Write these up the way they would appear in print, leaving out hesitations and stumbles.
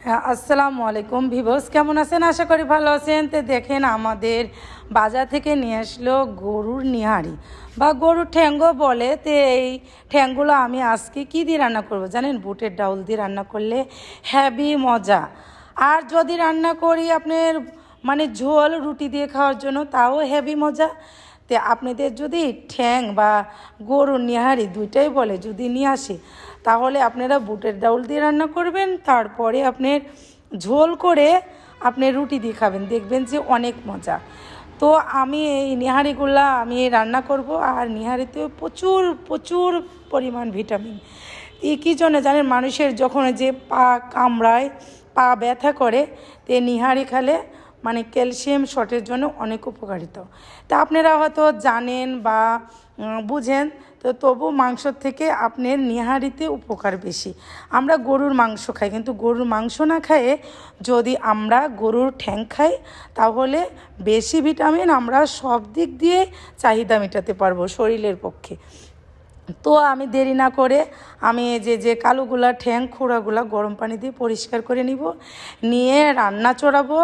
হ্যাঁ, আসসালামু আলাইকুম ভিউয়ার্স, কেমন আছেন? আশা করি ভালো আছেন। তো দেখেন, আমাদের বাজার থেকে নিয়ে আসলো গরুর নিহারি বা গরুর ঠ্যাঙ্গো বলে। তো এই ঠ্যাঙ্গুলো আমি আজকে কী দিয়ে রান্না করব জানেন? বুটের ডাউল দিয়ে রান্না করলে হ্যাভি মজা। আর যদি রান্না করি আপনার মানে ঝোল রুটি দিয়ে খাওয়ার জন্য, তাও হেভি মজা। তো আপনাদের যদি ঠ্যাং বা গরুর নিহারি দুইটাই বলে যদি নিয়ে আসে, তাহলে আপনারা বুটের ডাউল দিয়ে রান্না করবেন, তারপরে আপনার ঝোল করে আপনি রুটি দিয়ে খাবেন, দেখবেন যে অনেক মজা। তো আমি এই নিহারিগুলা আমি রান্না করব। আর নিহারিতে প্রচুর প্রচুর পরিমাণ ভিটামিন। এই কী জন্য জানেন? মানুষের যখন যে পা কামড়ায়, পা ব্যথা করে, তো নিহারি খেলে মানে ক্যালসিয়াম শর্টের জন্য অনেক উপকারিতা। তা আপনারা হয়তো জানেন বা বুঝেন, তো তবু মাংসর থেকে আপনার নিহারিতে উপকার বেশি। আমরা গরুর মাংস খাই, কিন্তু গরুর মাংস না খাইয়ে যদি আমরা গরুর ঠ্যাং খাই, তাহলে বেশি ভিটামিন আমরা সব দিক দিয়ে চাহিদা মেটাতে পারবো শরীরের পক্ষে। তো আমি দেরি না করে আমি যে কালোগুলা ঠ্যাং খোড়াগুলা গরম পানি দিয়ে পরিষ্কার করে নিব, নিয়ে রান্না চড়াবো।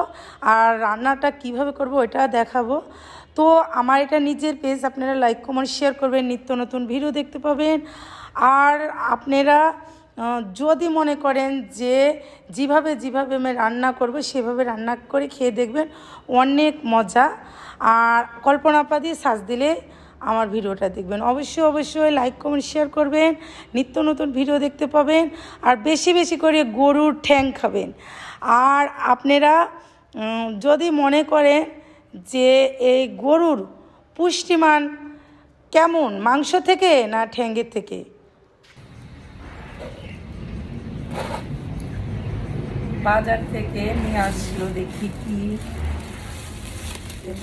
আর রান্নাটা কিভাবে করব ওইটা দেখাবো। তো আমার এটা নিজের পেজ, আপনারা লাইক কমেন্ট শেয়ার করবেন, নিত্য নতুন ভিডিও দেখতে পাবেন। আর আপনারা যদি মনে করেন যে যেভাবে যেভাবে আমি রান্না করব সেভাবে রান্না করে খেয়ে দেখবেন, অনেক মজা। আর কল্পনা দিয়ে সার্চ দিলে আমার ভিডিওটা দেখবেন। অবশ্যই অবশ্যই লাইক কমেন্ট শেয়ার করবেন, নিত্য নতুন ভিডিও দেখতে পাবেন। আর বেশি বেশি করে গরুর ঠ্যাং খাবেন। আর আপনারা যদি মনে করেন যে এই গরুর পুষ্টিমান কেমন, মাংস থেকে না ঠ্যাঙ্গের থেকে, বাজার থেকে নিয়ে আসলো দেখি কি।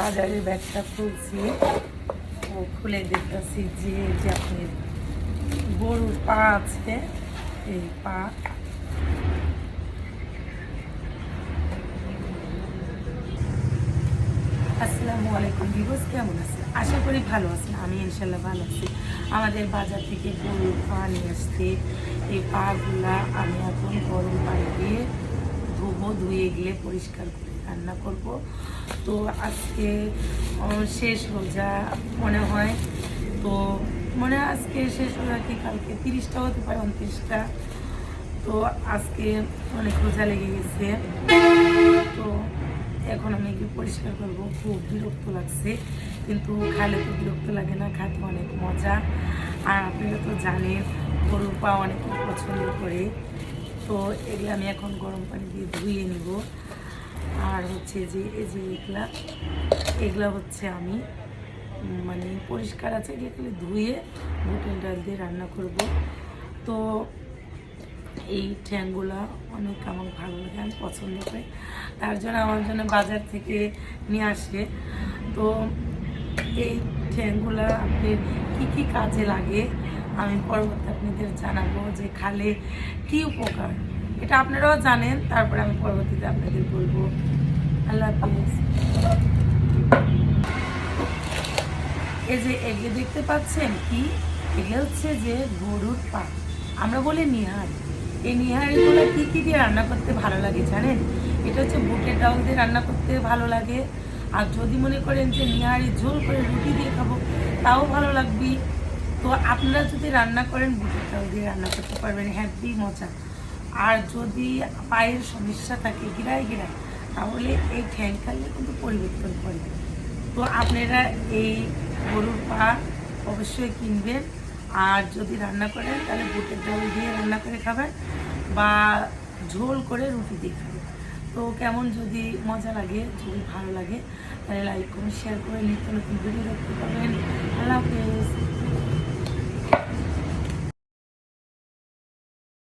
বাজারের ব্যাগটা খুলছি, ও খুলে দেখতেছি যে আপনার গরুর পা আছে, এই পা। আসসালামু আলাইকুম ভিউয়ার্স, কেমন আছেন? আশা করি ভালো আছেন। আমি ইনশাল্লাহ ভালো আছি। আমাদের বাজার থেকে গরুর পা নিয়ে আসতে, এই পাগুলা আমি এখন গরম পানি দিয়ে ধুবো, ধুয়ে গিয়ে পরিষ্কার করে রান্না করব। তো আজকে শেষ রোজা মনে হয়, তো মনে হয় আজকে শেষ রোজা কি কালকে 30টা হতে পারে, 29টা। তো আজকে অনেক রোজা লেগে গেছে। তো এখন আমি এগুলো পরিষ্কার করবো। খুব বিরক্ত লাগছে, কিন্তু খালে তো বিরক্ত লাগে না, খাতে অনেক মজা। আর আপনারা তো জানেন গরুর পা অনেকে পছন্দ করে। তো এগুলো আমি এখন গরম পানি দিয়ে ধুয়ে নিব। আর হচ্ছে যে এই যে এগুলা হচ্ছে আমি মানে পরিষ্কার আছে, এগুলো ধুয়ে বুটের ডাল দিয়ে রান্না করব। তো এই ঠ্যাংগুলা অনেক আমার ভালো লাগে, আমি পছন্দ করি, তার জন্য আমার জন্য বাজার থেকে নিয়ে আসে। তো এই ঠ্যাংগুলা আপনার কী কী কাজে লাগে আমি পরবর্তী আপনাদের জানাবো, যে খালে কী উপকার, এটা আপনারাও জানেন, তারপরে আমি পরবর্তীতে আপনাদের বলবো। আল্লাহ হাফিজ। এই যে এগুলো দেখতে পাচ্ছেন কি, এগুলো হচ্ছে যে গরুর পা, আমরা বলি নিহারি। এই নিহারিগুলো কী কী দিয়ে রান্না করতে ভালো লাগে জানেন? এটা হচ্ছে বুটের ডাউল দিয়ে রান্না করতে ভালো লাগে। আর যদি মনে করেন যে নিহারি ঝোল করে রুটি দিয়ে খাবো, তাও ভালো লাগবে। তো আপনারা যদি রান্না করেন বুটের ডাউল দিয়ে রান্না করতে পারবেন, হ্যাপি মজা। আর যদি পায়ের সমস্যা থাকে গিরায় গিরায়, তাহলে এই ঠ্যাং খাইলে কিন্তু পরিবর্তন করে। তো আপনারা এই গরুর পা অবশ্যই কিনবেন। আর যদি রান্না করেন তাহলে বুটের ডাল দিয়ে রান্না করে খাবেন, বা ঝোল করে রুটি দিয়ে খাবেন। তো কেমন যদি মজা লাগে, যদি ভালো লাগে, তাহলে লাইক করুন, শেয়ার করে নিত্য নতুন ভিডিও দেখতে পাবেন। আল্লাহ হাফেজ।